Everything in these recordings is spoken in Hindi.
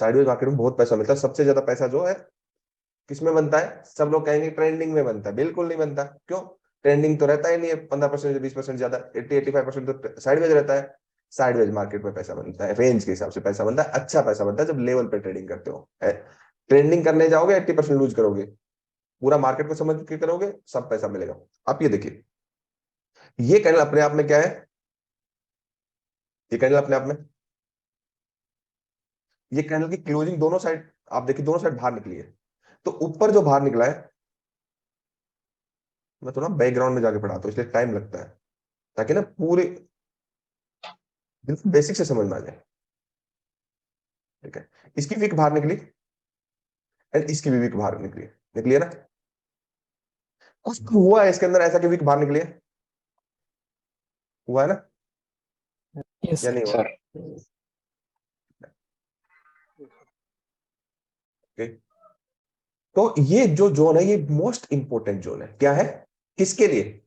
साइडवेज मार्केट में बहुत पैसा मिलता है। सबसे ज्यादा पैसा जो है किसमें बनता है? सब लोग कहेंगे ट्रेंडिंग में बनता है, बिल्कुल नहीं बनता। क्यों? ट्रेंडिंग तो रहता ही नहीं है 15% से 20% ज्यादा, 80-85% तो साइडवेज रहता है। साइडवेज मार्केट में पैसा बनता है, रेंज के हिसाब से पैसा बनता है, अच्छा पैसा बनता है जब लेवल पे ट्रेडिंग करते हो। ट्रेंडिंग करने जाओगे 80% लूज करोगे, पूरा मार्केट को समझ के करोगे सब पैसा मिलेगा। आप ये देखिए, ये कैंडल अपने आप में क्या है? ये कैंडल अपने आप में, ये कैंडल की क्लोजिंग दोनों साइड आप देखिए, दोनों साइड बाहर निकली है। तो ऊपर जो बाहर निकला है, मैं थोड़ा बैकग्राउंड में जाके पढ़ाता हूँ इसलिए टाइम लगता है, ताकि ना पूरे बिल्कुल बेसिक से समझ में आ जाए। ठीक है, इसकी वीक बाहर निकली एंड इसकी भी वीक बाहर निकली है ना। कुछ तो हुआ है इसके अंदर ऐसा कि वीक बाहर निकली है, हुआ है ना, यस या नहीं हुआ? सर। ओके। तो ये जो जोन है ये मोस्ट इंपोर्टेंट जोन है। क्या है? किसके लिए?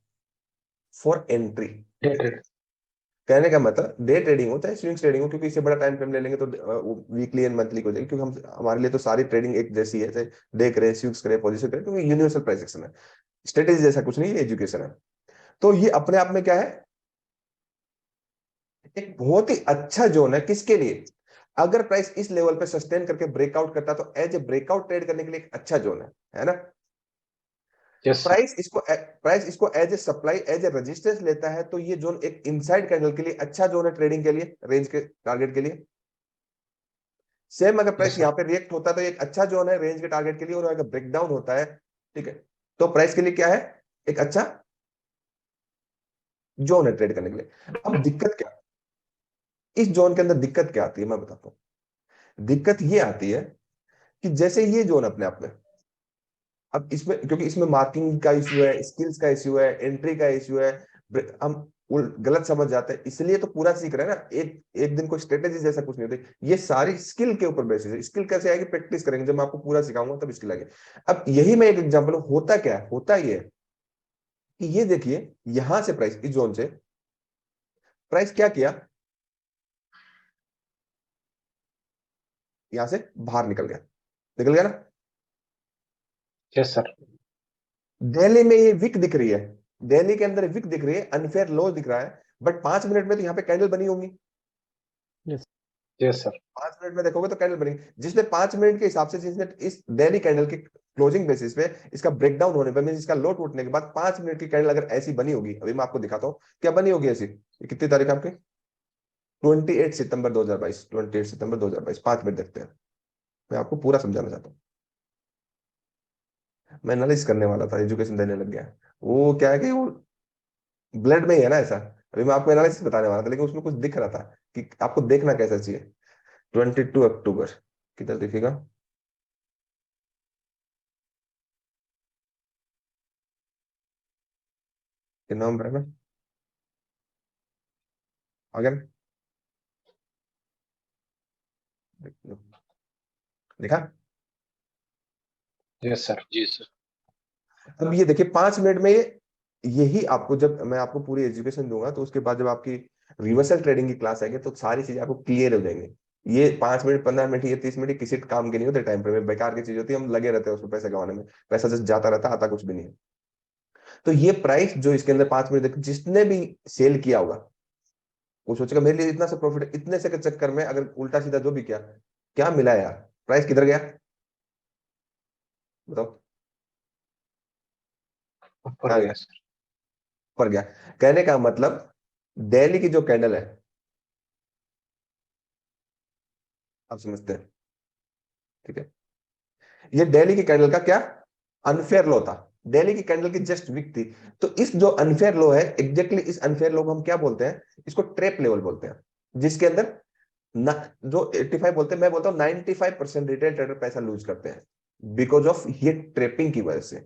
For entry. डेट। कहने का मतलब डे ट्रेडिंग होता है, स्विंग्स ट्रेडिंग हो, क्योंकि इससे बड़ा टाइम फ्रेम ले लेंगे तो वीकली एंड मंथली को जाएगी, क्योंकि हम हमारे लिए तो सारी ट्रेडिंग एक जैसी है, चाहे डे करे, स्विंग्स करे, पोजीशन करे, क्योंकि यूनिवर्सल प्राइस एक्शन है। स्ट्रेटेजी जैसा कुछ नहीं है, एजुकेशन है। तो ये अपने आप में क्या है? एक बहुत ही अच्छा जोन है। किसके लिए? अगर प्राइस इस लेवल पे सस्टेन करके ब्रेकआउट करता तो एज ए ब्रेकआउट ट्रेड करने के लिए एक अच्छा जोन है ना। Yes sir. प्राइस इसको as a supply, as a resistance लेता है, तो ये जोन एक इनसाइड कैंडल के लिए अच्छा जोन है, ट्रेडिंग के लिए, रेंज के टारगेट के लिए। सेम अगर प्राइस यस यहाँ सर। पे रिएक्ट होता है तो एक अच्छा जोन है रेंज के टारगेट के लिए, और अगर ब्रेकडाउन होता है, ठीक है, तो प्राइस के लिए क्या है? एक अच्छा जोन है ट्रेड करने के लिए। अब दिक्कत क्या, इस जोन के अंदर दिक्कत क्या आती है मैं बताता हूँ। दिक्कत ये आती है कि जैसे ये जोन अपने आप में, अब इसमें क्योंकि इसमें मार्किंग का इश्यू है, स्किल्स का इश्यू है, एंट्री का इश्यू है, हम गलत समझ जाते हैं, इसलिए तो पूरा सीख रहे हैं ना। एक एक दिन कोई स्ट्रेटेजी जैसा कुछ नहीं होती, ये सारी स्किल के ऊपर बेसिस है। स्किल कैसे आएगी? प्रैक्टिस करेंगे, जब मैं आपको पूरा सिखाऊंगा तब स्किल आएगी। अब यही मैं एक एग्जांपल हूं। होता क्या है? होता ये है कि ये देखिए, यहां से प्राइस, इस जोन से प्राइस क्या किया? यहां से बाहर निकल गया ना। Yes sir. दिल्ली में ये विक दिख रही है, दिल्ली के अंदर विक दिख रही है, अनफेयर लो दिख रहा है, बट 5 मिनट में तो यहाँ पे कैंडल बनी होंगी। यस। Yes sir. 5 मिनट में देखोगे तो कैंडल बनी, जिसने 5 मिनट के हिसाब से, जिसने इस डेली कैंडल के क्लोजिंग बेसिस पे इसका ब्रेकडाउन होने पर, इसका लो टूटने के बाद 5 मिनट की कैंडल अगर ऐसी बनी होगी, अभी मैं आपको दिखाता हूँ क्या बनी होगी ऐसी। ये कितनी तारीख है आपकी? 28 सितंबर 2022, 28 सितंबर 2022, 5 मिनट देखते हैं। मैं आपको पूरा समझाना चाहता हूँ। मैं एनालिस करने वाला था, एजुकेशन देने लग गया। वो क्या है कि वो ब्लड में ही है ना ऐसा। अभी मैं आपको एनालिसिस बताने वाला था, लेकिन उसमें कुछ दिख रहा था कि आपको देखना कैसा चाहिए। 22 अक्टूबर, किधर दिखेगा? ये नवंबर है ना, आ गया ना? देखा? Yes sir. जी सर। अब ये देखिए 5 मिनट में ये, यही आपको जब मैं आपको पूरी एजुकेशन दूंगा तो उसके बाद जब आपकी रिवर्सल ट्रेडिंग की क्लास आएगी तो सारी चीजें आपको क्लियर हो जाएंगी। ये 5 मिनट, 15 मिनट, ये 30 मिनट किसी काम के नहीं होते, टाइम फ्रेम में बेकार की चीज होती है, हम लगे रहते हैं उसमें पैसे कमाने में, पैसा जस्ट जाता रहता, आता कुछ भी नहीं है। तो ये प्राइस जो इसके अंदर 5 मिनट देख, जिसने भी सेल किया होगा वो सोचेगा मेरे लिए इतना सा प्रॉफिट है, इतने से के चक्कर में अगर उल्टा सीधा जो भी किया, क्या मिला यार? प्राइस किधर गया? बताओ, ऊपर कहाँ गया गया? सर। ऊपर गया। कहने का मतलब डेली की जो कैंडल है, आप समझते हैं, ठीक है, ये डेली की कैंडल का क्या अनफेयर लो था, डेली की कैंडल की जस्ट वीक थी। तो इस जो अनफेयर लो है, एग्जैक्टली इस अनफेयर लो को हम क्या बोलते हैं? इसको ट्रेप लेवल बोलते हैं, जिसके अंदर ना, जो 85 बोलते हैं, मैं बोलता हूँ 95% रिटेल ट्रेडर पैसा लूज करते हैं, बिकॉज ऑफ ये ट्रेपिंग की वजह से।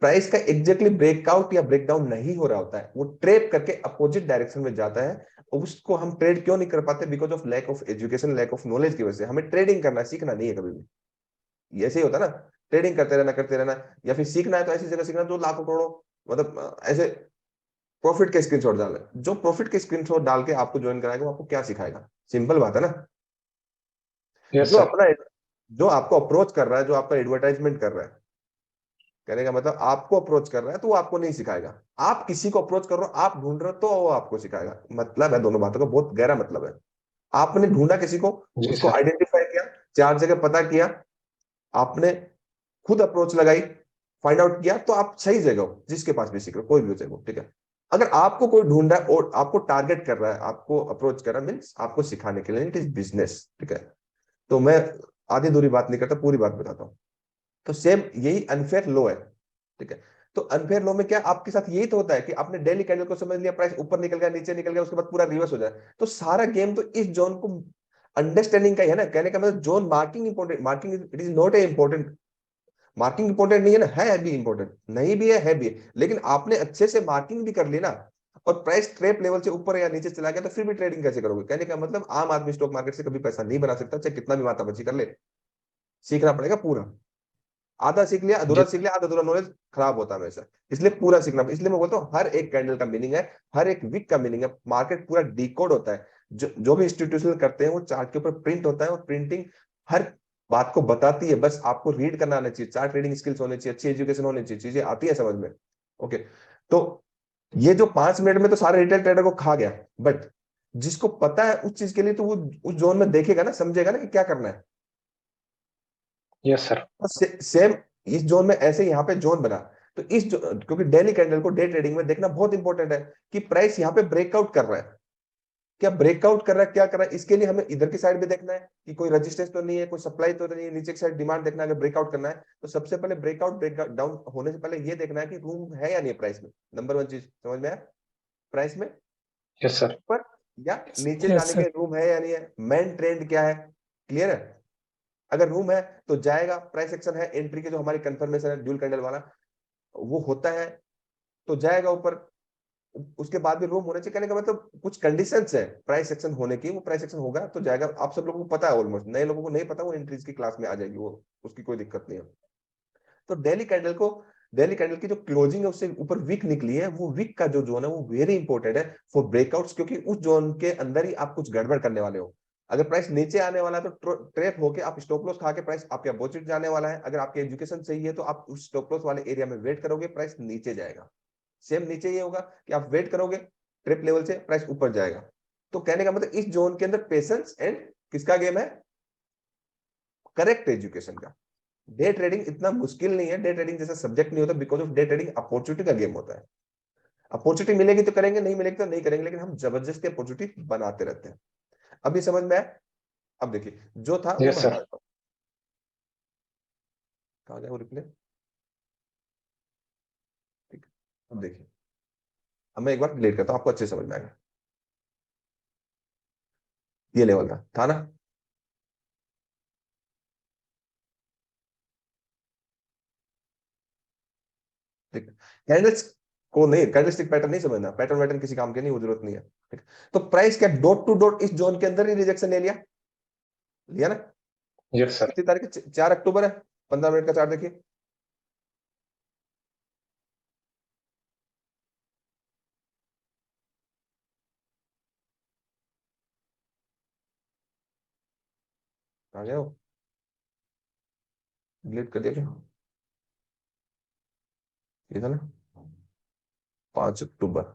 प्राइस का एग्जैक्टली ब्रेकआउट या ब्रेकडाउन नहीं हो रहा होता है, वो ट्रेप करके अपोजिट डायरेक्शन में जाता है। उसको हम ट्रेड क्यों नहीं कर पाते? Because of lack of education, lack of knowledge की वजह से। हमें ट्रेडिंग करना सीखना नहीं है कभी भी, ऐसे ही होता है ना, ट्रेडिंग करते रहना, या फिर सीखना है तो ऐसी जगह सीखना जो लाखों करोड़ों, मतलब ऐसे प्रॉफिट के स्क्रीनशॉट डाले, जो प्रॉफिट के स्क्रीनशॉट डाल के आपको ज्वाइन कराएगा वो आपको क्या सिखाएगा? सिंपल बात है ना। Yes, जो sir. अपना जो आपको अप्रोच कर रहा है, जो आपका एडवर्टाइजमेंट कर रहा है, कहने का मतलब आपको अप्रोच कर रहा है तो वो आपको नहीं सिखाएगा। आप किसी को अप्रोच कर रहे हो, आप ढूंढ रहे हो तो वो आपको सिखाएगा। मतलब है दोनों बातों का बहुत गहरा मतलब है। आपने ढूंढा किसी को, जी उसको सर. आइडेंटिफाई किया, 4 जगह पता किया, आपने खुद अप्रोच लगाई, फाइंड आउट किया, तो आप सही जगह हो जिसके पास भी सीख रहे हो, कोई भी जगह हो, ठीक है। अगर आपको कोई ढूंढ रहा है और आपको टारगेट कर रहा है, आपको अप्रोच कर रहा है, मीन्स आपको सिखाने के लिए, इट इज बिजनेस, ठीक है। तो मैं आधी दूरी बात नहीं करता, पूरी बात बताता हूँ। तो सेम यही अनफेयर लॉ है, ठीक है। तो अनफेयर लॉ में क्या आपके साथ यही तो होता है कि आपने डेली कैंडल को समझ लिया, प्राइस ऊपर निकल गया, नीचे निकल गया, उसके बाद पूरा रिवर्स हो जाए, तो सारा गेम तो इस जोन को अंडरस्टैंडिंग का ही है ना। कहने का मतलब zone marking important, marking it is not a important. Marking important नहीं है ना, है भी इंपॉर्टेंट, नहीं भी है भी है, लेकिन आपने अच्छे से मार्किंग भी कर ली ना, और प्राइस ट्रेप लेवल से ऊपर या नीचे चला गया, तो फिर भी ट्रेडिंग कैसे करोगे? कहने का मतलब आम आदमी स्टॉक मार्केट से कभी पैसा नहीं बना सकता, चाहे कितना भी माथापच्ची कर ले। सीखना पड़ेगा पूरा। आधा सीख लिया, अधूरा जी सीख लिया, आधा अधूरा नॉलेज खराब होता है हमेशा। इसलिए पूरा सीखना, इसलिए मैं बोलता हूँ हर एक कैंडल का मीनिंग है, हर एक वीक का मीनिंग है। मार्केट पूरा डिकोड होता है। जो भी इंस्टीट्यूशनल करते हैं वो चार्ट के ऊपर प्रिंट होता है, और प्रिंटिंग हर बात को बताती है। बस आपको रीड करना आना चाहिए, चार्ट रीडिंग स्किल्स होने चाहिए, अच्छी एजुकेशन होनी चाहिए, चीजें आती है समझ में। ओके। तो ये जो 5 मिनट में तो सारे रिटेल ट्रेडर को खा गया, बट जिसको पता है उस चीज के लिए, तो वो उस जोन में देखेगा ना, समझेगा ना कि क्या करना है। Yes sir. सेम इस जोन में ऐसे यहाँ पे जोन बना, तो क्योंकि डेली कैंडल को डे ट्रेडिंग में देखना बहुत इंपॉर्टेंट है कि प्राइस यहाँ पे ब्रेकआउट कर रहा है, क्या ब्रेकआउट कर रहा है, क्या कर रहा है। इसके लिए हमें इधर की साइड भी देखना है कि कोई रेजिस्टेंस तो नहीं है, कोई सप्लाई तो नहीं है, नीचे की साइड डिमांड देखना है। अगर ब्रेकआउट करना है तो सबसे पहले ब्रेक डाउन होने से पहले ये देखना है कि रूम है या नहीं है प्राइस में। नंबर 1 चीज समझ में आया? प्राइस में यस सर. ऊपर या नीचे यस जाने के सर। रूम है या नहीं है, मेन ट्रेंड क्या है, क्लियर है। अगर रूम है तो जाएगा, प्राइस एक्शन है, एंट्री के जो हमारी कंफर्मेशन है ड्यूल कैंडल वाला, वो होता है तो जाएगा ऊपर। उसके बाद भी रूम होने चाहिए, कहने का मतलब कुछ कंडीशंस है प्राइस एक्शन होने की, वो प्राइस एक्शन होगा तो जाएगा। आप सब लोगों को पता है, ऑलमोस्ट नए लोगों को नहीं पता, वो एंट्रीज की क्लास में आ जाएगी, वो उसकी कोई दिक्कत नहीं है। तो डेली कैंडल की जो क्लोजिंग है उससे ऊपर वीक निकली है, वो वीक का जो जोन है वो वेरी इंपॉर्टेंट है फॉर ब्रेकआउट्स, क्योंकि उस जोन के अंदर ही आप कुछ गड़बड़ करने वाले हो। अगर प्राइस नीचे आने वाला है तो ट्रैप होके आप स्टॉप लॉस खा के प्राइस आपके अपोजिट जाने वाला है। अगर आपकी एजुकेशन सही है तो आप उस स्टॉप लॉस वाले एरिया में वेट करोगे, प्राइस नीचे जाएगा। सेम नीचे ये होगा कि आप वेट करोगे, ट्रिप लेवल से प्राइस ऊपर जाएगा। तो कहने का मतलब इस जोन के अंदर पेशेंस एंड किसका गेम है? करेक्ट एजुकेशन का। डे ट्रेडिंग इतना मुश्किल नहीं है, डे ट्रेडिंग जैसा सब्जेक्ट नहीं होता, because of day trading opportunity का गेम होता है। अपॉर्चुनिटी मिलेगी तो करेंगे, नहीं मिलेगी तो नहीं करेंगे, लेकिन हम जबरदस्ती अपॉर्चुनिटी बनाते रहते हैं। अब ये समझ में आया? अब देखिए जो था वो यस मैं सर. हटाता हूँ। कहा गया वो रिप्ले? ठीक है। अब देखिए, अब मैं एक बार डिलीट करता हूँ, आपको अच्छे से समझ में आएगा। ये लेवल था ना? ठीक है। कैंडल्स को नहीं, कैंडलस्टिक पैटर्न नहीं समझना, पैटर्न वैटर्न किसी काम के नहीं, वो जरूरत नहीं है, ठीक है? तो प्राइस क्या डॉट टू डॉट इस जोन के अंदर ही रिजेक्शन ले लिया, लिया ना? Yes sir. कितनी तारीख है? 4 अक्टूबर है। 15 मिनट का चार्ट देखिए, आ गया वो, डिलीट कर दिया क्या? ये था ना, 5 अक्टूबर।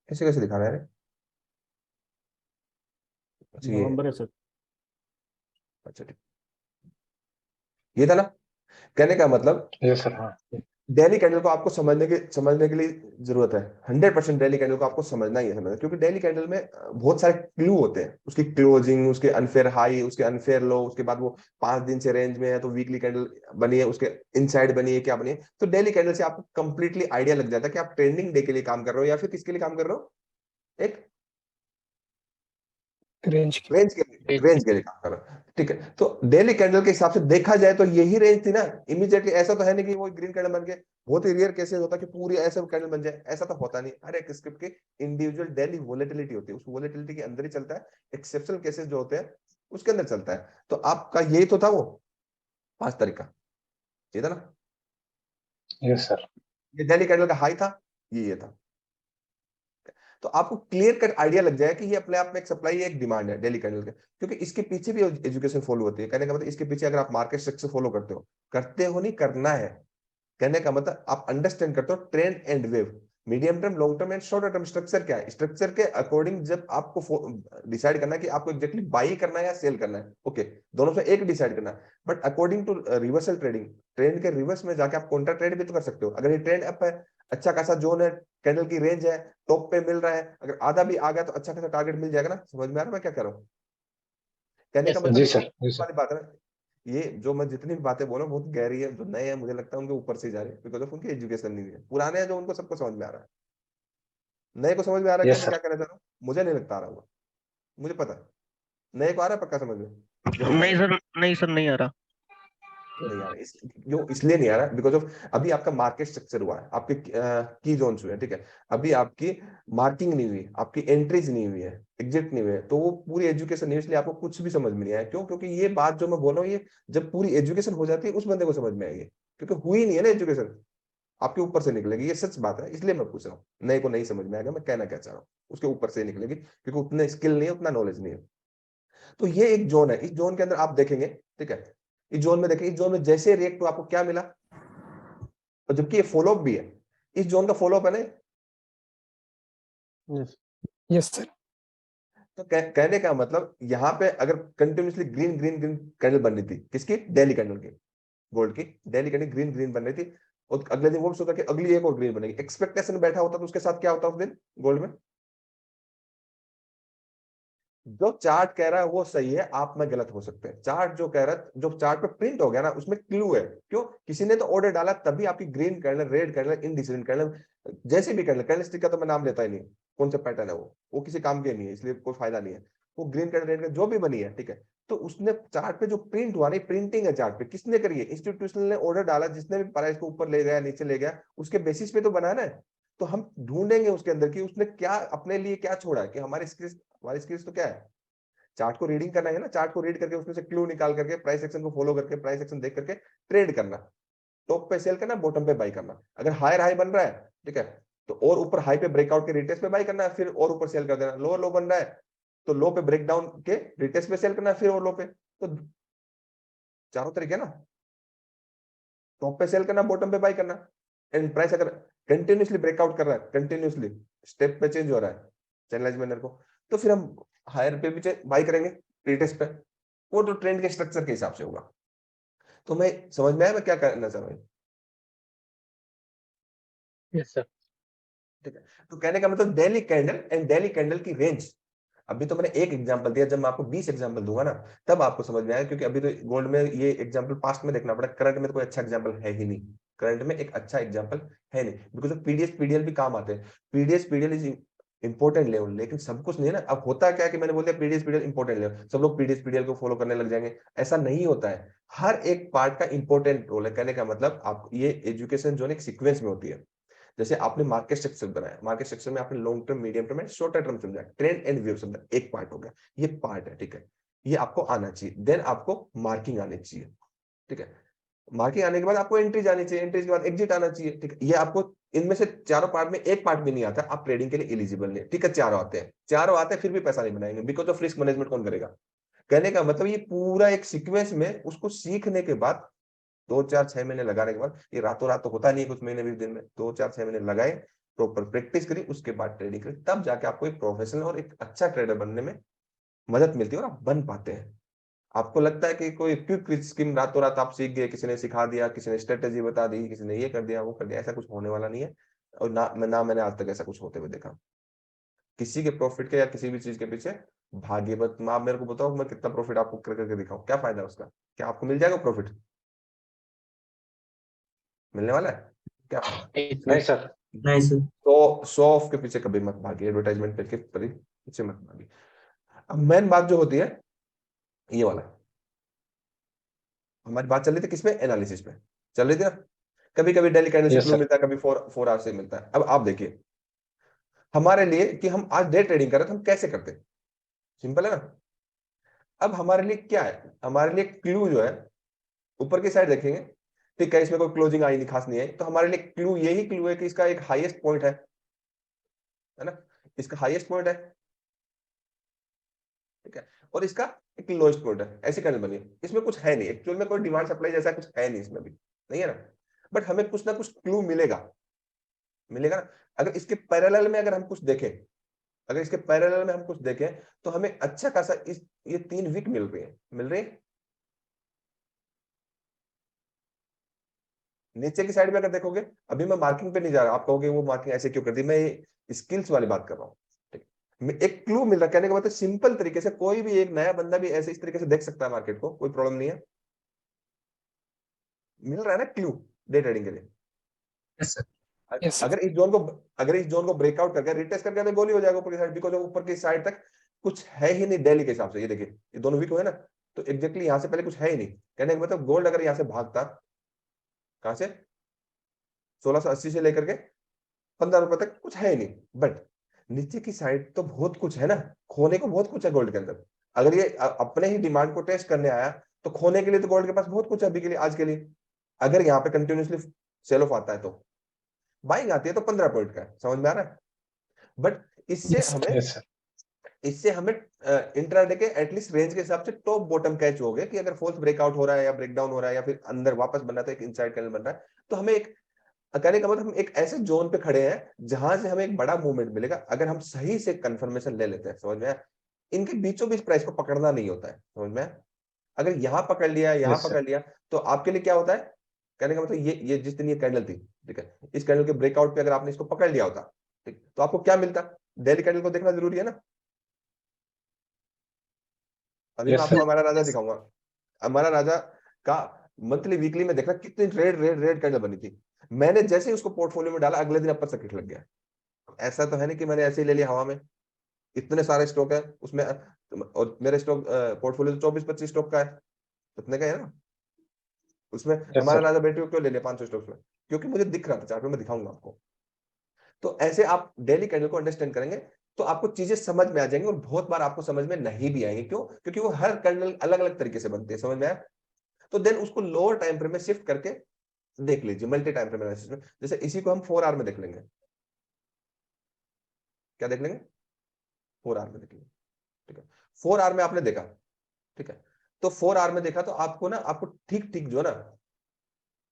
ऐसे कैसे दिखा रहा है? अच्छा ये, नवंबर है सर। अच्छा ठीक, ये था ना। कहने का मतलब यस सर. हाँ. डेली कैंडल को आपको समझने के लिए जरूरत है। 100% डेली कैंडल को आपको समझना ही है, समझना, क्योंकि डेली कैंडल में बहुत सारे क्लू होते हैं, उसकी क्लोजिंग, उसके अनफेयर हाई, उसके अनफेयर लो, उसके बाद वो 5 दिन से रेंज में है तो वीकली कैंडल बनी है, उसके इनसाइड बनी है, क्या बनी है। तो डेली कैंडल से आपको कंप्लीटली आइडिया लग जाता है कि आप ट्रेंडिंग डे के लिए काम कर रहे हो या फिर किसके लिए काम कर रहे हो, एक रेंज की। रेंज के लिए काम कर रहा है, ठीक है। तो डेली कैंडल के हिसाब से देखा जाए तो यही रेंज थी ना। इमीडिएटली ऐसा तो है नहीं कि वो ग्रीन कैंडल बन गए, बहुत ही रेयर केसेस होता है कि पूरी ऐसे कैंडल बन जाए, ऐसा तो होता नहीं। हर एक स्क्रिप्ट की इंडिविजुअल डेली वोलेटिलिटी होती है, उस वोलेटिलिटी के अंदर ही चलता है। एक्सेप्शनल केसेस जो होते हैं उसके अंदर चलता है। तो आपका यही तो था वो 5 तारीख का, ये था ना। Yes sir. ये डेली कैंडल का हाई था, ये था। तो आपको क्लियर कट आइडिया लग जाए कि ये अपने आप में एक सप्लाई है, एक डिमांड है डेली कैंडल का, क्योंकि इसके पीछे भी एजुकेशन फॉलो होती है। कहने का मतलब इसके पीछे अगर आप मार्केट स्ट्रक्चर फॉलो करते हो नहीं, करना है। कहने का मतलब आप अंडरस्टैंड करते हो trend and wave, medium term, long term and short term structure क्या है। स्ट्रक्चर के अकॉर्डिंग जब आपको डिसाइड करना है कि आपको एग्जैक्टली बाई करना है या सेल करना है, ओके, दोनों से एक डिसाइड करना है। But according to reversal trading, trend के रिवर्स में जाके आप काउंटर ट्रेड भी तो कर सकते हो। अगर ये ट्रेंड अप है, अच्छा खासा जोन है, कैंडल की रेंज है, टॉप पे मिल रहा है, अगर आधा भी आ गया तो अच्छा खासा टारगेट मिल जाएगा ना। समझ में आ रहा है मैं क्या कह रहा हूँ? कहने का यस सर। मतलब जी ये सर, जी सर। वाली बात है ना। ये जो मैं जितनी भी बातें बोल रहा हूँ बहुत गहरी है, जो नए हैं मुझे लगता है उनके ऊपर से ही जा रहे हैं, बिकॉज ऑफ उनकी एजुकेशन नहीं है। पुराने हैं जो उनको सबको समझ में आ रहा है। नए को समझ में आ रहा है क्या यस मैं क्या सर। कहना चाह रहा हूँ? मुझे नहीं लगता आ रहा होगा, मुझे पता है। नए को आ रहा है पक्का समझ में जो मैं कह नहीं रहा हूँ? सर, नहीं सर, नहीं आ रहा। क्यों नहीं आ रहा? जो इसलिए नहीं आ रहा बिकॉज ऑफ अभी आपका मार्केट स्ट्रक्चर हुआ है, आपके की जोन्स हुए हैं, ठीक है। अभी आपकी मार्किंग नहीं हुई, आपकी एंट्रीज नहीं हुई है, एग्जिट नहीं हुई है, तो वो पूरी एजुकेशन नहीं हुई, इसलिए आपको कुछ भी समझ में नहीं आया। क्यों? क्योंकि ये बात जो मैं बोल रहा हूँ, ये जब पूरी एजुकेशन हो जाती है उस बंदे को समझ में आएगी, क्योंकि हुई नहीं है ना एजुकेशन, आपके ऊपर से निकलेगी। ये सच बात है, इसलिए मैं पूछ रहा हूँ। नए को नहीं समझ में आएगा मैं कहना क्या चाह रहा हूँ, उसके ऊपर से निकलेगी, क्योंकि उतने स्किल नहीं है, उतना नॉलेज नहीं है। तो ये एक जोन है, इस जोन के अंदर आप देखेंगे, ठीक है, इस जोन में देखिए, इस जोन में जैसे रिएक्ट तो आपको क्या मिला, और जबकि ये फॉलोअप भी है, इस जोन का फॉलोअप है ना। यस। Yes sir. तो कहने का मतलब यहाँ पे अगर continuously green green green candle बन रही थी, किसकी? डेली कैंडल की, गोल्ड की डेली कैंडल ग्रीन ग्रीन बन रही थी, और अगले दिन वो भी सोचा कि अगली एक और ग्रीन बनेगी, एक्सपेक्टेशन बैठा होता तो उसके साथ क्या होता उस दिन गोल्ड में? जो चार्ट कह रहा है वो सही है, आप में गलत हो सकते हैं। चार्ट जो कह रहा है, जो चार्ट पे प्रिंट हो गया ना, उसमें क्लू है। क्यों? किसी ने तो ऑर्डर डाला, तभी आपकी green candle, red candle, indecisive candle, जैसे भी कैंडल, कैंडल स्टिक का तो मैं नाम लेता ही नहीं, कौन सा पैटर्न है वो किसी काम के नहीं है, इसलिए कोई फायदा नहीं है। वो ग्रीन कैंडल, रेड कैंडल जो भी बनी है, ठीक है, तो उसने चार्ट पे जो प्रिंट हुआ नहीं, प्रिंटिंग है चार्ट पे, किसने करी है? इंस्टीट्यूशनल ने ऑर्डर डाला, जिसने भी प्राइस को ऊपर ले गया नीचे ले गया, उसके बेसिस पे तो बना है ना। तो हम ढूंढेंगे उसके अंदर कि उसने क्या अपने लिए क्या छोड़ा है, कि हमारी स्किल्स तो क्या है? चार्ट को रीडिंग करना है ना, चार्ट को रीड करके उसमें से क्लू निकाल करके प्राइस एक्शन को फॉलो करके प्राइस एक्शन देख करके ट्रेड करना, टॉप पे सेल करना, बॉटम पे बाई करना। अगर हायर हाई बन रहा है, ठीक है, तो और ऊपर हाई पे ब्रेकआउट के रिटेस्ट पे बाई करना है, फिर और ऊपर सेल कर देना। लोअर लो बन रहा है तो लो पे ब्रेकडाउन के रिटेस्ट पे सेल करना है, फिर और लो पे। तो चारों तरीके ना, टॉप पे सेल करना, बॉटम पे बाई करना। एंड प्राइस अगर कंटिन्यूसली ब्रेकआउट कर रहा है, कंटिन्यूसली स्टेप पे चेंज हो रहा है चैनलाइज मैनर को, तो फिर हम हायर पे भी बाई करेंगे रिटेस्ट पे। वो तो ट्रेंड के स्ट्रक्चर के हिसाब से होगा। तो मैं समझ में आया मैं क्या करना चाह रहा हूँ? Yes sir. ठीक है। तो कहने का मतलब daily candle and daily candle की रेंज, अभी तो मैंने एक एग्जांपल दिया, जब मैं आपको 20 एग्जांपल दूंगा ना तब आपको समझ में आएगा, क्योंकि अभी तो गोल्ड में ये एग्जांपल पास्ट में देखना पड़ा, करंट में तो कोई अच्छा एग्जांपल है ही नहीं। करंट में एक अच्छा एग्जांपल है नहीं, बिकॉज पीडीएस पीडीएल भी काम आते हैं। PDS PDL is important level, लेकिन सब कुछ नहीं है ना। अब होता क्या कि मैंने बोल दिया पीडीएस पीडीएल इंपॉर्टेंट लेवल, सब लोग पीडीएस पीडीएल को फॉलो करने लग जाएंगे, ऐसा नहीं होता है। हर एक पार्ट का इंपॉर्टेंट रोल है। कहने का मतलब आप ये एजुकेशन जो है एक सीक्वेंस में होती है। जैसे आपने मार्केट स्ट्रक्चर बनाया, मार्केट स्ट्रक्चर में आपने long term, medium term and short term समझा, ट्रेंड एंड व्यू समझा, एक पार्ट हो गया, ये पार्ट है, ठीक है, ये आपको आना चाहिए। देन आपको मार्किंग आनी चाहिए, ठीक है, मार्किंग आने के बाद आपको एंट्री जानी चाहिए, एंट्री के बाद एग्जिट आना चाहिए, ठीक है। ये आपको इनमें से चारों पार्ट में एक पार्ट भी नहीं आता, आप ट्रेडिंग के लिए एलिजिबल नहीं, ठीक है। चारों आते हैं, चारों आते हैं, फिर भी पैसा नहीं बनाएंगे, बिकॉज ऑफ रिस्क मैनेजमेंट कौन करेगा? कहने का मतलब ये पूरा एक सीक्वेंस में उसको सीखने के बाद 2 4 6 महीने लगाने के बाद, ये रातों रात तो होता नहीं है, कुछ महीने 20 दिन में, 2 4 6 महीने लगाए, प्रॉपर प्रैक्टिस करी, उसके बाद ट्रेडिंग करी, तब जाके आपको एक प्रोफेशनल और एक अच्छा ट्रेडर बनने में मदद मिलती है और आप बन पाते हैं। आपको लगता है कि कोई क्विक स्कीम रातों रात आप सीख गए, किसी ने सिखा दिया, किसी ने स्ट्रेटेजी बता दी, किसी ने ये कर दिया वो कर दिया, ऐसा कुछ होने वाला नहीं है। और ना मैंने आज तक ऐसा कुछ होते हुए देखा किसी के प्रॉफिट के या किसी भी चीज के पीछे भागे। बस आप मेरे को बताओ मैं कितना प्रॉफिट आपको करके दिखाऊं, क्या फायदा उसका? क्या आपको मिल जाएगा प्रॉफिट? मिलने वाला है? क्या फायदा? नहीं सर। नहीं सर। तो शो ऑफ के पीछे कभी मत भागिए, एडवर्टाइजमेंट के पीछे मत भागिए। अब मेन बात जो होती है ये वाला, हमारी बात चल रही थी किसमें? एनालिसिस पे चल रही थी ना। कभी कभी डेली कैंडल से यस क्लू सर। मिलता है, कभी 4 आवर से मिलता है। अब आप देखिए हमारे लिए कि हम आज डे ट्रेडिंग कर रहे थे, हम कैसे करते? सिंपल है ना। अब हमारे लिए क्या है? हमारे लिए क्लू जो है ऊपर की साइड देखेंगे, ठीक है, इसमें कोई क्लोजिंग आई नहीं, खास नहीं है, तो हमारे लिए क्लू यही क्लू है कि इसका एक हाईएस्ट पॉइंट है ना। इसका हाईएस्ट पॉइंट है, ठीक है, और इसका एक लोएस्ट पॉइंट है, ऐसी कैंडल बनी है। इसमें कुछ है नहीं एक्चुअल में, कोई डिमांड सप्लाई जैसा कुछ है नहीं इसमें भी, नहीं है ना, बट हमें कुछ ना कुछ क्लू मिलेगा, मिलेगा ना। अगर इसके पैरेलल में अगर हम कुछ देखें, अगर इसके पैरेलल में हम कुछ देखें तो हमें अच्छा खासा इस ये 3 वीक मिल रही है, मिल रही है। नीचे की साइड में अगर देखोगे, अभी मैं मार्किंग पे नहीं जा रहा, आप कहोगे वो मार्किंग ऐसे क्यों कर दी, मैं स्किल्स वाली बात कर रहा हूँ, ठीक है। एक क्लू मिल रहा है, कहने का मतलब सिंपल तरीके से कोई भी एक नया बंदा भी ऐसे इस तरीके से देख सकता है मार्केट को, कोई प्रॉब्लम नहीं है, मिल रहा है ना क्लू डे ट्रेडिंग के लिए। Yes sir. Yes sir. अगर इस जोन को ब्रेकआउट करके रिटेस्ट करके तो गोली हो जाएगा ऊपर की साइड, बिकॉज ऊपर की साइड तक कुछ है ही नहीं डेली के हिसाब से। ये देखिए ये दोनों वीक हुए ना, तो एग्जैक्टली यहां से पहले कुछ है ही नहीं, कहने का मतलब गोल्ड अगर यहां से भागता, कहां से 1680 से लेकर के 15 रुपए तक कुछ है ही नहीं, बट नीचे की साइड तो बहुत कुछ है ना, खोने को बहुत कुछ है गोल्ड के अंदर। अगर ये अपने ही डिमांड को टेस्ट करने आया तो खोने के लिए तो गोल्ड के पास बहुत कुछ है अभी के लिए, आज के लिए। अगर यहाँ पे कंटिन्यूसली सेल ऑफ आता है तो बाइंग आती है तो 15 पॉइंट का है, समझ में आ रहा है। But yes sir. इससे हमें इंट्राडे के एटलीस्ट रेंज के हिसाब से टॉप बॉटम कैच हो गए कि अगर फॉल्स ब्रेकआउट हो रहा है या ब्रेकडाउन हो रहा है या फिर अंदर वापस बन रहा है, एक इनसाइड कैंडल बन रहा है, तो हमें एक कहने का मतलब हम एक ऐसे जोन पे खड़े हैं जहां से हमें एक बड़ा मूवमेंट मिलेगा अगर हम सही से कंफर्मेशन ले लेते हैं, समझ में आया? इनके बीचों बीच प्राइस को पकड़ना नहीं होता है, समझ में आया? अगर यहाँ पकड़ लिया, यहाँ यस सर। पकड़ लिया, तो आपके लिए क्या होता है, कहने का मतलब ये जिस दिन ये कैंडल थी, ठीक है, इस कैंडल के ब्रेकआउट पे अगर आपने इसको पकड़ लिया होता, ठीक, तो आपको क्या मिलता? डेली कैंडल को देखना जरूरी है ना। अभी मैं यस आपको सर। हमारा राजा दिखाऊंगा, हमारा राजा का मंथली वीकली में देखना कितनी रेड रेड रेड कैंडल बनी थी। मैंने जैसे ही उसको पोर्टफोलियो में डाला अगले दिन अपर सर्किट लग गया। ऐसा तो है नहीं कि मैंने ऐसे ही ले लिया हवा में, इतने सारे स्टॉक है उसमें, और मेरे स्टॉक पोर्टफोलियो 24-25 स्टॉक का है, उतने का है ना। उसमें यस हमारा सर। राजा बेटे को क्यों ले लिया 500 स्टॉक्स में, क्योंकि मुझे दिख रहा था चार्ट में, मैं दिखाऊंगा आपको। तो ऐसे आप डेली कैंडल को अंडरस्टैंड करेंगे तो आपको चीजें समझ में आ जाएंगी, और बहुत बार आपको समझ में नहीं भी आएंगे, क्यों? क्योंकि वो हर कैंडल अलग अलग तरीके से बनती है, समझ में आया? तो देन उसको लोअर टाइम फ्रेम में शिफ्ट करके देख लीजिए, मल्टी टाइम फ्रेम एनालिसिस में। जैसे इसी को हम 4 आवर में देख लेंगे, क्या देख लेंगे? 4 आवर में देख लेंगे, ठीक है। 4 आवर में आपने देखा, ठीक है, तो 4 आवर में देखा तो आपको ना, आपको ठीक ठीक जो है ना,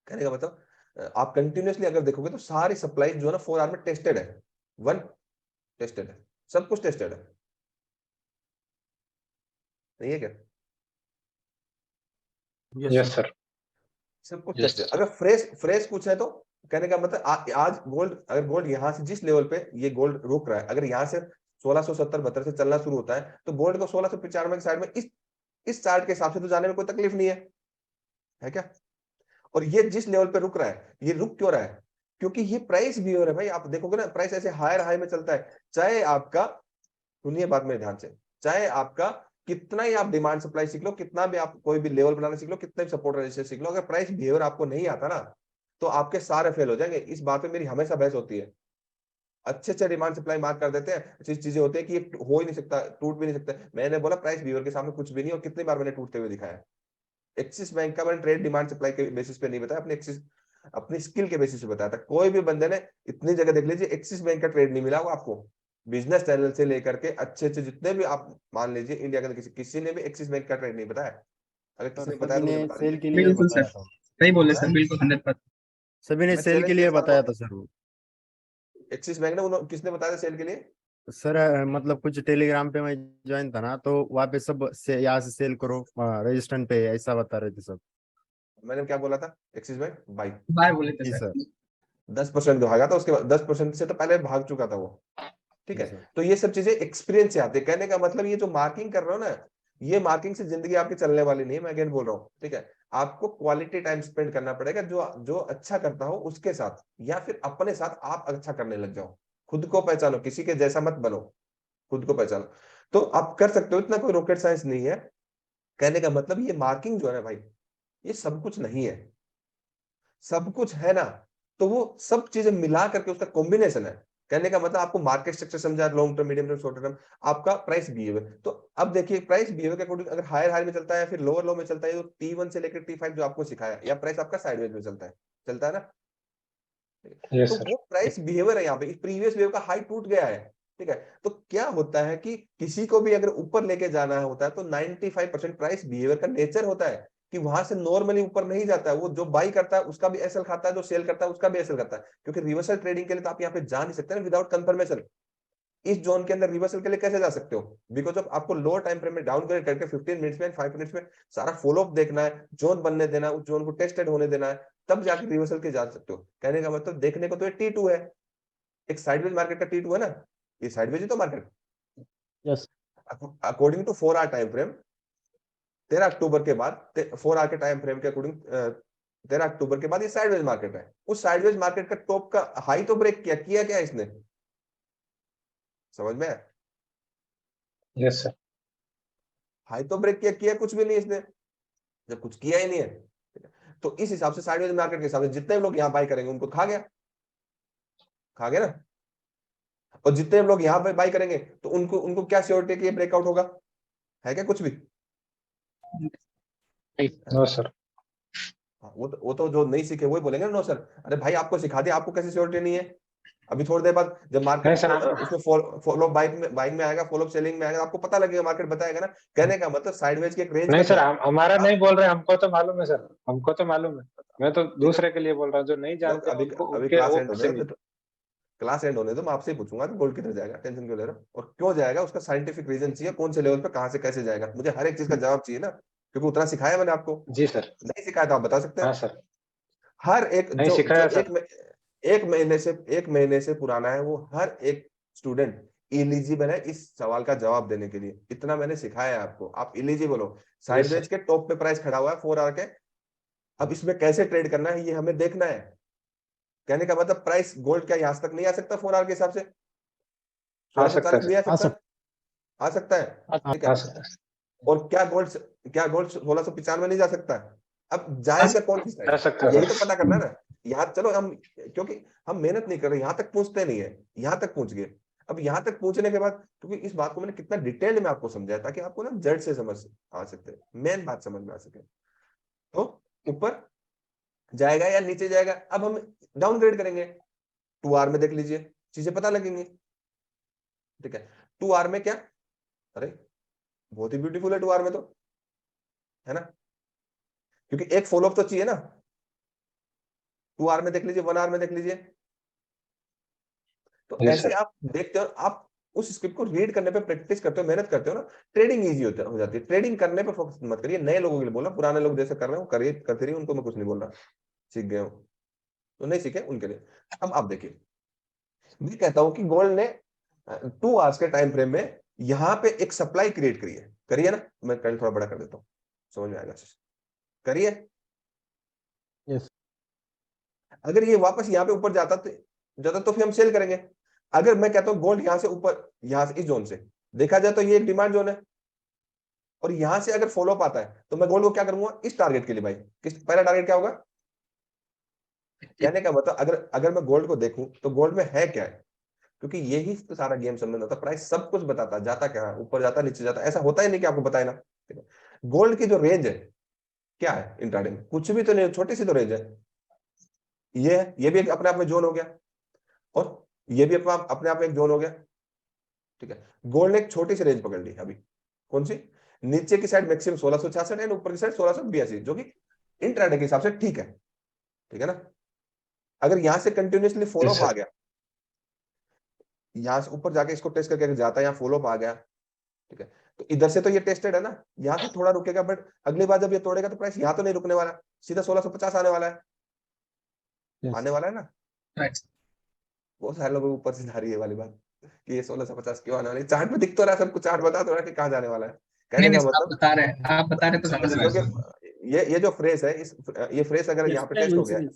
कहने का मतलब आप कंटिन्यूअसली अगर देखोगे तो सारी सप्लाई जो है ना 4 आवर में टेस्टेड है, वन टेस्टेड है, सब कुछ टेस्टेड है, नहीं है क्या? Yes sir. सब कुछ यस टेस्टेड। सर। अगर फ्रेश फ्रेश कुछ है तो कहने का मतलब आज गोल्ड, अगर गोल्ड यहाँ से जिस लेवल पे ये गोल्ड रुक रहा है, अगर यहाँ से 1670-72 से चलना शुरू होता है तो गोल्ड को 1695 के साइड में इस चार्ट के हिसाब से तो जाने में कोई तकलीफ नहीं है क्या? और ये जिस लेवल पे रुक रहा है, ये रुक क्यों रहा है? क्योंकि ये प्राइस बिहेवियर है भाई, आप देखोगे ना प्राइस ऐसे हायर हाई में चलता है, चाहे आपका, सुनिए बात मेरे ध्यान से, चाहे आपका कितना ही आप डिमांड सप्लाई सीख लो, कितना भी आप कोई भी लेवल बनाना सीख लो, कितना भी सपोर्ट रेजिस्टेंस सीख लो, अगर प्राइस बिहेवियर आपको नहीं आता ना तो आपके सारे फेल हो जाएंगे। इस बात पे मेरी हमेशा बहस होती है। अच्छे अच्छे डिमांड सप्लाई मार्क कर देते हैं, अच्छी चीजें होती है कि ये हो ही नहीं सकता, टूट भी नहीं सकता। मैंने बोला प्राइस बिहेवियर के सामने कुछ भी नहीं, और कितनी बार मैंने टूटते हुए दिखाया। एक्सिस बैंक का मैंने ट्रेड डिमांड सप्लाई के बेसिस पे नहीं बताया, अपने एक्सिस अपनी स्किल के बेसिस पे बताया था। कोई भी बंदे ने, इतनी जगह देख लीजिए, एक्सिस बैंक का ट्रेड नहीं मिला वो आपको। बिजनेस चैनल से लेकर के अच्छे अच्छे जितने भी आप मान लीजिए इंडिया के अंदर किसी ने भी एक्सिस बैंक का ट्रेड नहीं बताया। अगर किसी सर ने बताया सभी तो मुझे ने बता सेल दीजिए। के लिए बिल्कुल सर। बताया था। सही बोले हाँ? सर, बिल्कुल 100%। सभी ने मैं सेल के चैलेंज लिए करता बताया हूँ, था सर वो। एक्सिस बैंक ने किसने बताया था सेल के लिए? सर मतलब कुछ टेलीग्राम पे मैं ज्वाइन था ना, तो वहाँ पे सब से यहाँ से सेल करो रजिस्ट्रेंट पे, ऐसा बता रहे थे सब। मैंने क्या बोला था? एक्सिस बैंक बाई बाय बोले थे जी सर। सर। 10% भागा था, उसके बाद 10% से तो पहले भाग चुका था वो, ठीक जी है। सर। तो ये सब चीजें एक्सपीरियंस से आती है। कहने का मतलब ये जो मार्किंग कर रहे हो ना, ये मार्किंग से जिंदगी आपकी चलने वाली नहीं है, मैं अगेन बोल रहा हूँ, ठीक है। आपको क्वालिटी टाइम स्पेंड करना पड़ेगा, जो जो अच्छा करता हो उसके साथ, या फिर अपने साथ आप अच्छा करने लग जाओ। खुद को पहचानो, किसी के जैसा मत बनो, खुद को पहचानो। तो आप कर सकते हो, इतना कोई रॉकेट साइंस नहीं है। कहने का मतलब ये मार्किंग जो है ना भाई, ये सब कुछ नहीं है, सब कुछ है ना, तो वो सब चीजें मिला करके उसका कॉम्बिनेशन है। कहने का मतलब आपको मार्केट स्ट्रक्चर समझा, long term, medium term, short term, आपका प्राइस बिहेवियर। तो अब देखिए प्राइस बिहेवियर के अकॉर्डिंग अगर हायर हाई में चलता है, फिर लोअर लो में चलता है, तो T1 से लेकर T5 जो आपको सिखाया, या प्राइस आपका साइडवेज में चलता है ना। यस तो सर। वो प्राइस बिहेवियर है, यहाँ पे प्रीवियस वेव का हाई टूट गया है, ठीक है। तो क्या होता है कि किसी को भी अगर ऊपर लेके जाना होता है तो 95% प्राइस बिहेवियर का नेचर होता है कि वहां से नॉर्मली ऊपर नहीं जाता है। वो जो बाई करता है उसका भी एसएल खाता है, जो सेल करता है उसका भी एसएल करता है, क्योंकि रिवर्सल ट्रेडिंग के लिए तो आप यहाँ पे जा नहीं सकते ना विदाउट कंफर्मेशन। इस जोन के अंदर रिवर्सल के लिए कैसे जा सकते हो? बिकॉज ऑफ आपको लोअर टाइम फ्रेम में डाउनग्रेड करके 15 मिनट्स में 5 मिनट्स में सारा फॉलो अप देखना है, जोन बनने देना है, उस जोन को टेस्टेड होने देना है, तब जाके रिवर्सल के जा सकते हो। कहने का मतलब देखने को तो ये T2 है, एक साइडवेज मार्केट का T2 है ना, ये साइडवेज ही तो market. Yes according to 4 hour time frame 13 अक्टूबर के बाद 4 आवर के टाइम फ्रेम के अकॉर्डिंग 13 अक्टूबर के बाद ये साइडवेज मार्केट है। उस साइडवेज मार्केट का टॉप का हाई तो ब्रेक किया क्या इसने? समझ में आया? Yes sir. हाई तो ब्रेक किया कुछ भी नहीं इसने, जब कुछ किया ही नहीं है तो इस हिसाब से साइडवेज मार्केट के हिसाब से जितने लोग यहाँ बाई करेंगे उनको खा गया ना। और जितने लोग यहाँ पे बाई करेंगे तो उनको उनको क्या श्योरिटी कि ये ब्रेकआउट होगा? है क्या कुछ भी? No sir. वो तो जो नहीं सीखे वही बोलेंगे नो सर। अरे भाई आपको सिखा दिया, आपको कैसे श्योरिटी नहीं है? अभी थोड़ी देर बाद जब मार्केट उसमें फॉलो बाइंग में आएगा, फॉलो सेलिंग में आएगा, आपको पता लगेगा, मार्केट बताएगा ना। कहने का मतलब साइडवेज की एक रेंज नहीं सर, हमारा नहीं बोल रहे, हमको तो मालूम है सर, हमको तो मालूम है। मैं तो दूसरे के लिए बोल रहा हूँ जो नहीं जानते अभी उनको, अभी उनके क्लास वो एंड होने सीमित। दो, क्लास एंड होने दो, मैं आपसे ही पूछूंगा कि गोल्ड किधर जाएगा, टेंशन क्यों ले रहे हो? और क्यों जाएगा उसका साइंटिफिक रीजन चाहिए, कौन से लेवल पे कहां से कैसे जाएगा, मुझे हर एक चीज का जवाब चाहिए ना, क्योंकि उतना सिखाया मैंने आपको। जी सर। नहीं सिखाया तो आप बता सकते हाँ हैं। सर। हर एक नहीं जो सिखाया जो सर। एक महीने से पुराना है, वो हर एक स्टूडेंट एलिजिबल है इस सवाल का जवाब देने के लिए। इतना मैंने सिखाया है आपको, आप एलिजिबल हो। Yes sideways sir. के टॉप पे प्राइस खड़ा हुआ है 4 आवर के। अब इसमें कैसे ट्रेड करना है ये हमें देखना है। कहने का मतलब प्राइस गोल्ड क्या यहाँ तक नहीं आ सकता 4 आवर के हिसाब से? आ सोलह सौ सकता है चालीस नहीं आ सर। सकता? आ सकता है, ठीक है। आ सकता है। और क्या गोल्ड 1695 नहीं जा सकता? अब जाएगा कौन किस जा साइड, सकता है यही तो सर। पता करना है ना। यहाँ चलो हम, क्योंकि हम मेहनत नहीं कर रहे, यहाँ तक पहुंचते नहीं है, यहाँ तक पहुंच गए। अब यहाँ तक पहुंचने के बाद, क्योंकि इस बात को मैंने कितना डिटेल में आपको समझाया ताकि आपको ना जड़ से समझ आ सकते, मेन बात समझ में आ सके। तो ऊपर जाएगा या नीचे जाएगा, अब हम डाउनग्रेड करेंगे। 2 आवर में देख लीजिए, चीजें पता लगेंगी, ठीक है। 2 आवर में क्या, अरे बहुत ही ब्यूटीफुल है 2 आवर में तो, है ना, क्योंकि एक फॉलोअप तो चाहिए ना। 2 आवर में देख लीजिए, 1 आवर में देख लीजिए। तो यस ऐसे सर। आप देखते हो, आप उस स्क्रिप्ट को रीड करने पे प्रैक्टिस करते हो, मेहनत करते हो ना, ट्रेडिंग इजी हो जाती है। ट्रेडिंग करने पे फोकस मत करिए। नए लोगों के लिए बोला, पुराने लोग जैसे कर रहे हो करिए, करते रहिए, उनको मैं कुछ नहीं बोल रहा। सीख गए हो तो नहीं सीखे उनके लिए। अब आप देखिए, मैं कहता हूं कि गोल्ड ने 2 आवर्स के टाइम फ्रेम में यहाँ पे एक सप्लाई क्रिएट करिए ना। मैं कल थोड़ा बड़ा कर देता हूँ, समझ में आएगा। करिए। यस अगर ये वापस यहाँ पे ऊपर जाता तो फिर हम सेल करेंगे। अगर मैं कहता हूँ गोल्ड यहाँ से ऊपर, यहाँ से इस जोन से देखा जाए तो ये एक डिमांड जोन है, और यहां से अगर फॉलोअप आता है तो मैं गोल्ड को क्या करूंगा इस टारगेट के लिए भाई। पहला टारगेट क्या होगा? कहने का मतलब अगर अगर मैं गोल्ड को देखूं तो गोल्ड में है क्या है, क्योंकि यही तो सारा गेम समझ में आता है। प्राइस सब कुछ बताता है, जाता क्या है, ऊपर जाता नीचे जाता, ऐसा होता ही नहीं कि आपको बताए ना। गोल्ड की जो रेंज है क्या है इंट्राडे में, कुछ भी तो नहीं, छोटी सी तो रेंज है। ये भी अपने आप में जोन हो गया, और ये भी अपने आप में एक जोन हो गया, ठीक है। गोल्ड ने एक छोटी सी रेंज पकड़ ली अभी, कौन सी? नीचे की साइड मैक्सिमम 1666 एंड ऊपर की साइड 1682, जो कि इंट्राडे के हिसाब से ठीक है ना। अगर यहां से कंटिन्यूअसली फॉलो यस अप आ सर। गया, यहां से ऊपर जाके इसको टेस्ट करके जाता है, यहाँ फॉलो अप आ गया, ठीक है, तो इधर से तो ये टेस्टेड है ना, यहाँ से थोड़ा रुकेगा, बट अगली बार जब ये तोड़ेगा तो प्राइस यहाँ तो नहीं रुकने वाला, सीधा 1650 आने वाला है। यस आने वाला है ना। राइट। बहुत सारे लोगों को ऊपर से जा रही है वाली बात कि ये 1650 क्यों आने वाली है। चार्ट में दिख तो रहा है सबको, चार्ट बता तो रहा है कि कहाँ जाने वाला है। नहीं कहने नहीं का आप मतलब, बता रहे हैं, आप बता रहे हैं तो समझ रहा है सर। क्योंकि ये जो फ्रेस है, ये फ्रेस अगर यहाँ पे टेस्ट हो गया है,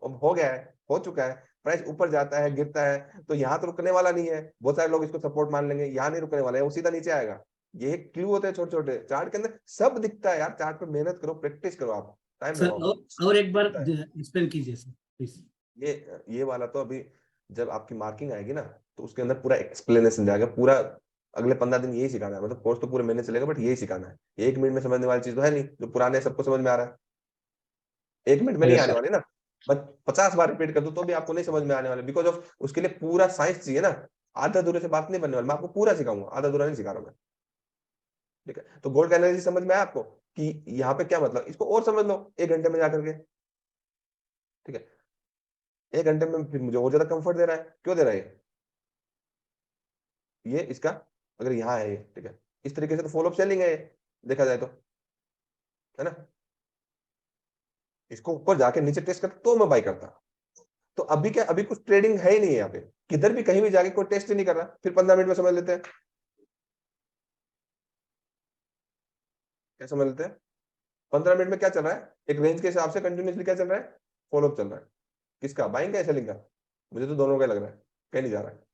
अब हो गया है, हो चुका है, प्राइस ऊपर जाता है गिरता है तो यहाँ तो रुकने वाला नहीं है। बहुत सारे लोग इसको सपोर्ट मान लेंगे, यहाँ नहीं रुकने वाला है, वो सीधा नीचे आएगा। ये क्लू होते हैं छोटे छोटे, चार्ट के अंदर सब दिखता है यार। चार्ट पे मेहनत करो, प्रैक्टिस करो, आप टाइम सर लगाओ। और एक बार दिखता है। एक्सप्लेन कीजिए सर प्लीज। ये वाला तो अभी जब आपकी मार्किंग आएगी ना तो उसके अंदर पूरा एक्सप्लेनेशन जाएगा पूरा। अगले 15 दिन यही सिखाना है, मतलब कोर्स तो पूरे महीने चलेगा, बट यही सिखाना है। 1 मिनट में समझने वाली चीज तो है नहीं, जो पुराने सबको समझ में आ रहा है। 1 मिनट में नहीं यस आने सर। वाली ना, बस 50 बार रिपीट कर दो तो भी आपको नहीं समझ में आने वाले, बिकॉज ऑफ उसके लिए पूरा साइंस चाहिए ना। आधा अधूरे से बात नहीं बनने वाली, मैं आपको पूरा सिखाऊंगा, आधा अधूरा नहीं सिखा रहा मैं। ठीक है, तो गोल्ड का एनालिसिस समझ में आया आपको कि यहाँ पे क्या मतलब, इसको और समझ लो 1 घंटे में जाकर के। ठीक है, 1 घंटे में फिर मुझे और ज्यादा कंफर्ट दे रहा है, क्यों दे रहा है ये इसका, अगर यहाँ है ये, ठीक है, इस तरीके से तो फॉलो अप सेलिंग है ये, देखा जाए तो, है ना। इसको ऊपर जाके नीचे टेस्ट करता तो मैं बाई करता। तो अभी क्या, अभी कुछ ट्रेडिंग है ही नहीं है यहाँ पे, किधर भी कहीं भी जाके कोई टेस्ट ही नहीं कर रहा, फिर 15 मिनट में समझ लेते हैं, क्या समझ लेते हैं। 15 मिनट में क्या चल रहा है, एक रेंज के हिसाब से कंटिन्यूसली क्या चल रहा है, फॉलोअप चल रहा है, किसका, बाइंग का या सेलिंग का, मुझे तो दोनों का लग रहा है, कहीं नहीं जा रहा है।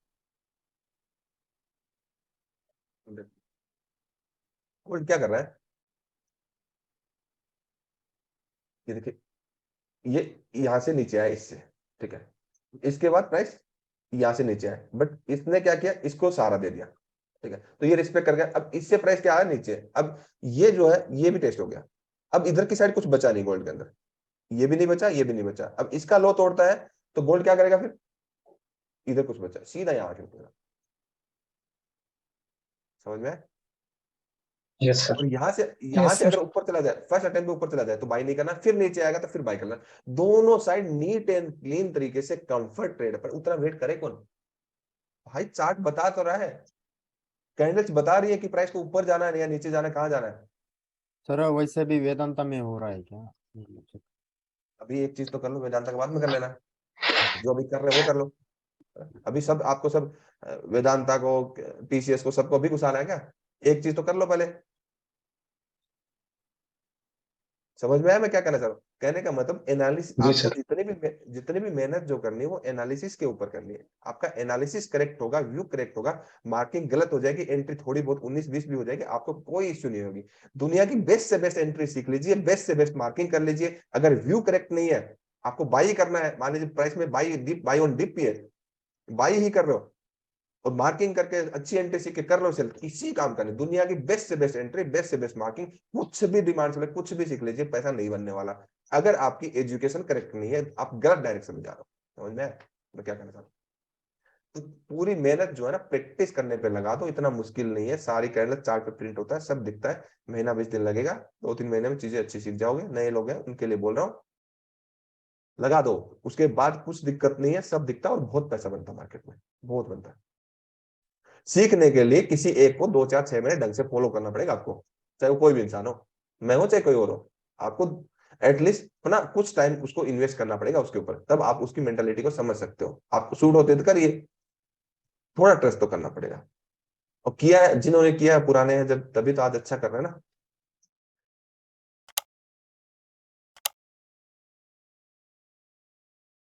गोल्ड क्या कर रहा है, ये देखिए, ये यहां से नीचे आया इससे, ठीक है, इसके बाद प्राइस यहां से नीचे आया, बट इसने क्या किया, इसको सहारा दे दिया, ठीक है, तो ये रिस्पेक्ट कर गया। अब इससे प्राइस क्या आया नीचे, अब ये जो है ये भी टेस्ट हो गया, अब इधर की साइड कुछ बचा नहीं गोल्ड के अंदर, ये भी नहीं बचा, ये भी नहीं बचा, अब इसका लो तोड़ता है तो गोल्ड क्या करेगा, फिर इधर कुछ बचा, सीधा यहाँ आके रुकेगा, समझ में आया? Yes sir. और यहाँ यस से सर। अगर ऊपर चला जाए, फर्स्ट अटेम्प्ट पे ऊपर चला जाए तो बाई नहीं करना, फिर नीचे आएगा तो फिर बाई करना। दोनों साइड नीट एंड क्लीन तरीके से कंफर्ट ट्रेड, पर उतना वेट करे कौन भाई, चार्ट बता तो रहा है, कैंडल्स बता रही है कि प्राइस को ऊपर जाना है या नीचे जाना है, कहाँ जाना है। सर वैसे भी वेदांता में हो रहा है क्या? अभी एक चीज तो कर लो, वेदांता के बाद में कर लेना, जो अभी कर रहे हो वो कर लो। अभी सब आपको सब वेदांता को, टीसीएस को, सबको अभी घुसाना है क्या, एक चीज तो कर लो पहले। समझ में आया मैं क्या कहना चाह रहा हूँ, कहने का मतलब एनालिसिस, जी आपको सर। जितनी भी मेहनत जो करनी है वो एनालिसिस के ऊपर करनी है। आपका एनालिसिस करेक्ट होगा, व्यू करेक्ट होगा, मार्किंग गलत हो जाएगी, एंट्री थोड़ी बहुत 19-20 भी हो जाएगी, आपको कोई इश्यू नहीं होगी। दुनिया की बेस्ट से बेस्ट एंट्री सीख लीजिए, बेस्ट से बेस्ट मार्किंग कर लीजिए। अगर व्यू करेक्ट नहीं है, आपको बाई करना है, मान लीजिए प्राइस में बाई ऑन डिप ही है, बाई ही कर रहे हो, और मार्किंग करके अच्छी एंट्री सीख के कर लो सेल, इसी काम करने, दुनिया की बेस्ट से बेस्ट एंट्री, बेस्ट से बेस्ट मार्किंग, कुछ भी डिमांड से कुछ भी सीख लीजिए, पैसा नहीं बनने वाला। अगर आपकी एजुकेशन करेक्ट नहीं है, आप गलत डायरेक्शन में जा रहे हो। समझ में आया मैं क्या कहना चाहता हूँ? तो पूरी मेहनत जो है ना प्रैक्टिस करने पे लगा दो, इतना मुश्किल नहीं है, सारी कैंडल चार्ट पे प्रिंट होता है, सब दिखता है, महीना 20 दिन लगेगा, 2-3 महीने में चीजें अच्छी सीख जाओगे। नए लोग हैं उनके लिए बोल रहा हूँ, लगा दो, उसके बाद कुछ दिक्कत नहीं है, सब दिखता है, और बहुत पैसा बनता है मार्केट में, बहुत बनता है। सीखने के लिए किसी एक को 2-4-6 महीने ढंग से फॉलो करना पड़ेगा आपको, चाहे वो कोई भी इंसान हो, मैं हो चाहे कोई और हो, आपको एटलीस्ट अपना कुछ टाइम उसको इन्वेस्ट करना पड़ेगा उसके ऊपर, तब आप उसकी मेंटालिटी को समझ सकते हो। आपको सूट होते तो करिए, थोड़ा ट्रस्ट तो करना पड़ेगा, और किया है, जिन्होंने किया है पुराने हैं जब, तभी तो आज अच्छा कर रहे हैं ना।